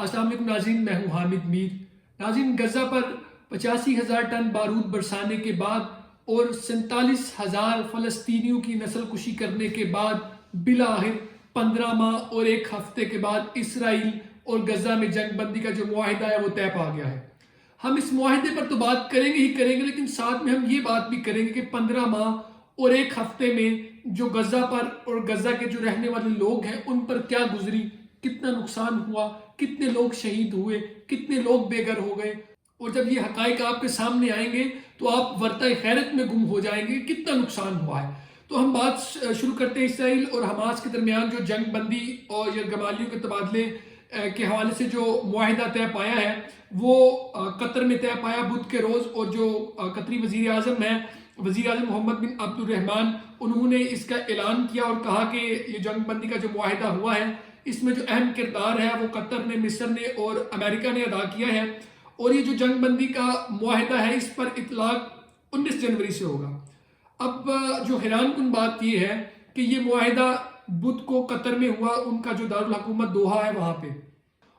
السلام علیکم ناظرین، میں ہوں حامد میر۔ ناظرین، غزہ پر 85,000 ٹن بارود برسانے کے بعد اور 47,000 فلسطینیوں کی نسل کشی کرنے کے بعد بالآخر 15 ماہ اور ایک ہفتے کے بعد اسرائیل اور غزہ میں جنگ بندی کا جو معاہدہ ہے وہ طے پا گیا ہے۔ ہم اس معاہدے پر تو بات کریں گے لیکن ساتھ میں ہم یہ بات بھی کریں گے کہ 15 ماہ اور ایک ہفتے میں جو غزہ پر اور غزہ کے جو رہنے والے لوگ ہیں ان پر کیا گزری، کتنا نقصان ہوا، کتنے لوگ شہید ہوئے، کتنے لوگ بے گھر ہو گئے۔ اور جب یہ حقائق آپ کے سامنے آئیں گے تو آپ ورطہ خیرت میں گم ہو جائیں گے کتنا نقصان ہوا ہے۔ تو ہم بات شروع کرتے ہیں اسرائیل اور حماس کے درمیان جو جنگ بندی اور یرغمالیوں کے تبادلے کے حوالے سے جو معاہدہ طے پایا ہے وہ قطر میں طے پایا بدھ کے روز، اور جو قطری وزیر اعظم ہیں وزیر اعظم محمد بن عبد الرحمن، انہوں نے اس کا اعلان کیا اور کہا کہ یہ جنگ بندی کا جو معاہدہ ہوا ہے اس میں جو اہم کردار ہے وہ قطر نے، مصر نے اور امریکہ نے ادا کیا ہے، اور یہ جو جنگ بندی کا معاہدہ ہے اس پر اطلاق 19 جنوری سے ہوگا۔ اب جو حیران کن بات یہ ہے کہ یہ معاہدہ بدھ کو قطر میں ہوا، ان کا جو دارالحکومت دوحہ ہے وہاں پہ،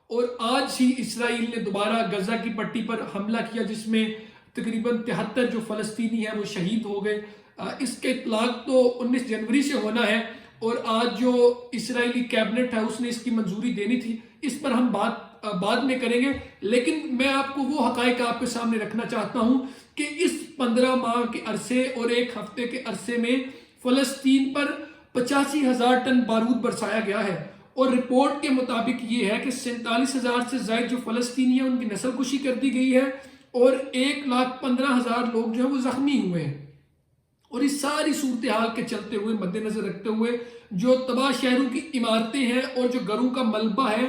اور آج ہی اسرائیل نے دوبارہ غزہ کی پٹی پر حملہ کیا جس میں تقریباً 73 جو فلسطینی ہیں وہ شہید ہو گئے۔ اس کے اطلاق تو 19 جنوری سے ہونا ہے، اور آج جو اسرائیلی کیبنٹ ہے اس نے اس کی منظوری دینی تھی۔ اس پر ہم بات بعد میں کریں گے، لیکن میں آپ کو وہ حقائق آپ کے سامنے رکھنا چاہتا ہوں کہ اس 15 ماہ کے عرصے اور ایک ہفتے کے عرصے میں فلسطین پر 85,000 ٹن بارود برسایا گیا ہے، اور رپورٹ کے مطابق یہ ہے کہ 47,000 سے زائد جو فلسطینی ہیں ان کی نسل کشی کر دی گئی ہے، اور 1,15,000 لوگ جو ہیں وہ زخمی ہوئے ہیں۔ اور اس ساری صورتحال کے چلتے ہوئے مد نظر رکھتے ہوئے جو تباہ شہروں کی عمارتیں ہیں اور جو گھروں کا ملبہ ہے،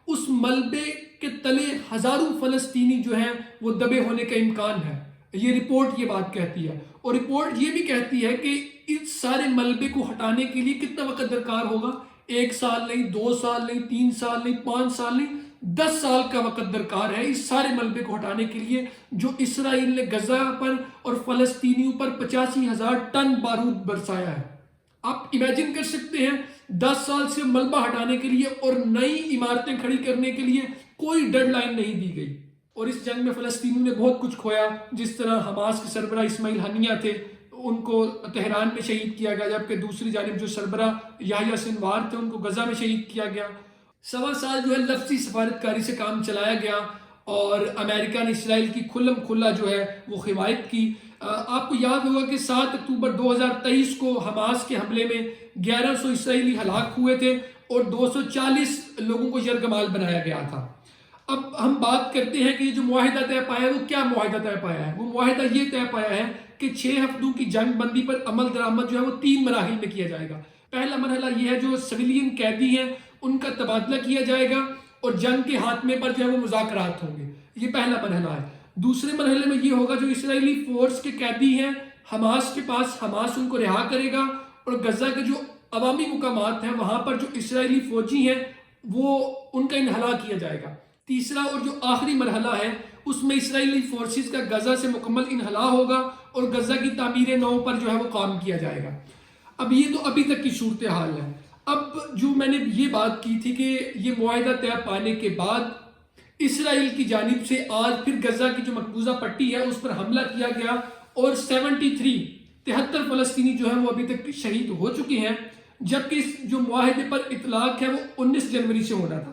اس ملبے کے تلے ہزاروں فلسطینی جو ہیں وہ دبے ہونے کا امکان ہے۔ یہ رپورٹ یہ بات کہتی ہے، اور رپورٹ یہ بھی کہتی ہے کہ اس سارے ملبے کو ہٹانے کے لیے کتنا وقت درکار ہوگا۔ 1 سال نہیں، 2 سال نہیں، 3 سال نہیں، 5 سال نہیں، 10 سال کا وقت درکار ہے اس سارے ملبے کو ہٹانے کے لیے جو اسرائیل نے غزہ پر اور فلسطینیوں پر 85,000 ٹن بارود برسایا ہے۔ آپ امیجن کر سکتے ہیں 10 سال سے ملبہ ہٹانے کے لیے اور نئی عمارتیں کھڑی کرنے کے لیے کوئی ڈیڈ لائن نہیں دی گئی۔ اور اس جنگ میں فلسطینیوں نے بہت کچھ کھویا، جس طرح حماس کے سربراہ اسماعیل ہنیہ تھے، ان کو تہران میں شہید کیا گیا، جبکہ دوسری جانب جو سربراہ یحییٰ سنوار تھے ان کو غزہ میں شہید کیا گیا۔ 1.25 سال جو ہے لفظی سفارتکاری سے کام چلایا گیا، اور امریکہ نے اسرائیل کی کھلم کھلا جو ہے وہ حمایت کی۔ آپ کو یاد ہوگا کہ 7 اکتوبر 2023 کو حماس کے حملے میں 1100 اسرائیلی ہلاک ہوئے تھے اور 240 لوگوں کو یرغمال بنایا گیا تھا۔ اب ہم بات کرتے ہیں کہ یہ جو معاہدہ طے پایا ہے وہ کیا معاہدہ طے پایا ہے۔ وہ معاہدہ یہ طے پایا ہے کہ 6 ہفتوں کی جنگ بندی پر عمل درآمد جو ہے وہ 3 مراحل میں کیا جائے گا۔ پہلا مرحلہ یہ ہے جو سویلین قیدی ہیں ان کا تبادلہ کیا جائے گا، اور جنگ کے خاتمے پر جو ہے وہ مذاکرات ہوں گے۔ یہ پہلا مرحلہ ہے۔ دوسرے مرحلے میں یہ ہوگا جو اسرائیلی فورس کے قیدی ہیں حماس کے پاس، حماس ان کو رہا کرے گا، اور غزہ کے جو عوامی مقامات ہیں وہاں پر جو اسرائیلی فوجی ہیں وہ ان کا انحلا کیا جائے گا۔ تیسرا اور جو آخری مرحلہ ہے اس میں اسرائیلی فورسز کا غزہ سے مکمل انحلا ہوگا، اور غزہ کی تعمیر نو پر جو ہے وہ کام کیا جائے گا۔ اب یہ تو ابھی تک کی صورتحال ہے۔ اب جو میں نے یہ بات کی تھی کہ یہ معاہدہ طے پانے کے بعد اسرائیل کی جانب سے آج پھر غزہ کی جو مقبوضہ پٹی ہے اس پر حملہ کیا گیا، اور 73 فلسطینی جو ہیں وہ ابھی تک شہید ہو چکے ہیں، جبکہ اس جو معاہدے پر اطلاق ہے وہ 19 جنوری سے ہونا تھا۔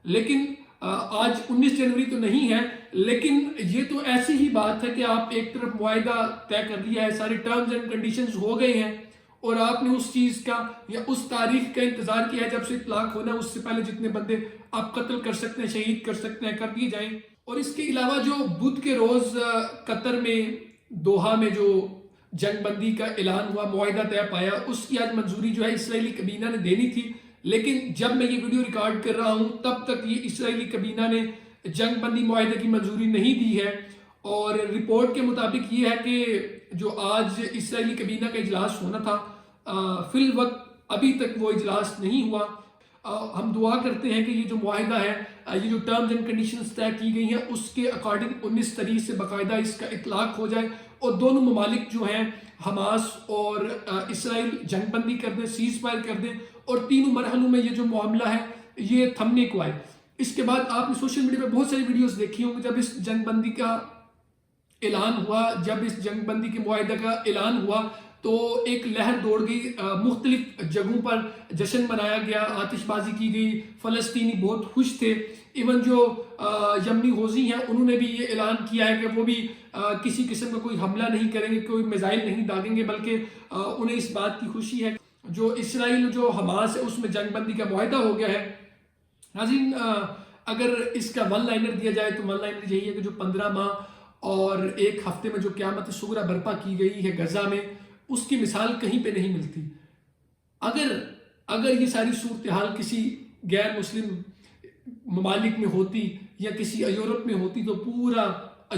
لیکن آج 19 جنوری تو نہیں ہے، لیکن یہ تو ایسی ہی بات ہے کہ آپ ایک طرف معاہدہ طے کر لیا ہے، سارے ٹرمز اینڈ کنڈیشنز ہو گئے ہیں، اور آپ نے اس چیز کا یا اس تاریخ کا انتظار کیا ہے جب سے اطلاق ہونا ہے، اس سے پہلے جتنے بندے آپ قتل کر سکتے ہیں، شہید کر سکتے ہیں، کر دیے جائیں۔ اور اس کے علاوہ جو بدھ کے روز قطر میں دوحہ میں جو جنگ بندی کا اعلان ہوا، معاہدہ طے پایا، اس کی آج منظوری جو ہے اسرائیلی کابینہ نے دینی تھی، لیکن جب میں یہ ویڈیو ریکارڈ کر رہا ہوں تب تک یہ اسرائیلی کابینہ نے جنگ بندی معاہدے کی منظوری نہیں دی ہے۔ اور رپورٹ کے مطابق یہ ہے کہ جو آج اسرائیلی کابینہ کا اجلاس ہونا تھا فی الوقت ابھی تک وہ اجلاس نہیں ہوا۔ ہم دعا کرتے ہیں کہ یہ جو معاہدہ ہے، یہ جو ٹرمز اینڈ کنڈیشنز طے کی گئی ہیں اس کے اکارڈنگ 19 تاریخ سے باقاعدہ اس کا اطلاق ہو جائے، اور دونوں ممالک جو ہیں حماس اور اسرائیل جنگ بندی کر دیں، سیز فائر کر دیں، اور تینوں مرحلوں میں یہ جو معاملہ ہے یہ تھمنے کو آئے۔ اس کے بعد آپ نے سوشل میڈیا پہ بہت ساری ویڈیوز دیکھی ہوں گی جب اس جنگ بندی کا اعلان ہوا، جب اس جنگ بندی کے معاہدہ کا اعلان ہوا تو ایک لہر دوڑ گئی، مختلف جگہوں پر جشن منایا گیا، آتش بازی کی گئی، فلسطینی بہت خوش تھے۔ ایون جو یمنی حوثی ہیں انہوں نے بھی یہ اعلان کیا ہے کہ وہ بھی کسی قسم کا کوئی حملہ نہیں کریں گے، کوئی میزائل نہیں داغیں گے، بلکہ انہیں اس بات کی خوشی ہے جو اسرائیل جو حماس ہے اس میں جنگ بندی کا معاہدہ ہو گیا ہے۔ ناظرین، اگر اس کا ون لائنر دیا جائے تو ون لائنر یہی ہے کہ جو 15 ماہ اور ایک ہفتے میں جو قیامت صغریٰ برپا کی گئی ہے غزہ میں، اس کی مثال کہیں پہ نہیں ملتی۔ اگر یہ ساری صورتحال کسی غیر مسلم ممالک میں ہوتی یا کسی یورپ میں ہوتی تو پورا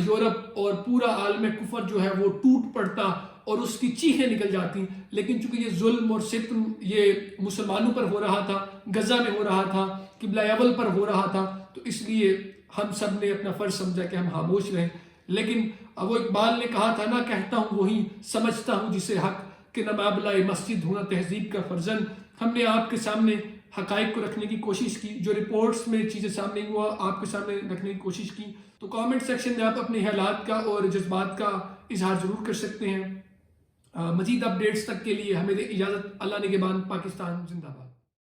یورپ اور پورا عالم کفر جو ہے وہ ٹوٹ پڑتا اور اس کی چیخیں نکل جاتی، لیکن چونکہ یہ ظلم اور ستم یہ مسلمانوں پر ہو رہا تھا، غزہ میں ہو رہا تھا، قبلہ اول پر ہو رہا تھا، تو اس لیے ہم سب نے اپنا فرض سمجھا کہ ہم خاموش رہیں۔ لیکن وہ اقبال نے کہا تھا نا، کہتا ہوں وہی سمجھتا ہوں جسے حق، کہ نہ مابلہ مسجد ہونا تہذیب کا فرزند۔ ہم نے آپ کے سامنے حقائق کو رکھنے کی کوشش کی، جو رپورٹس میں چیزیں سامنے ہوا آپ کے سامنے رکھنے کی کوشش کی۔ تو کامنٹ سیکشن میں آپ اپنے خیالات کا اور جذبات کا اظہار ضرور کر سکتے ہیں۔ مزید اپڈیٹس تک کے لیے ہمیں دیں اجازت۔ اللہ نگہبان۔ پاکستان زندہ باد۔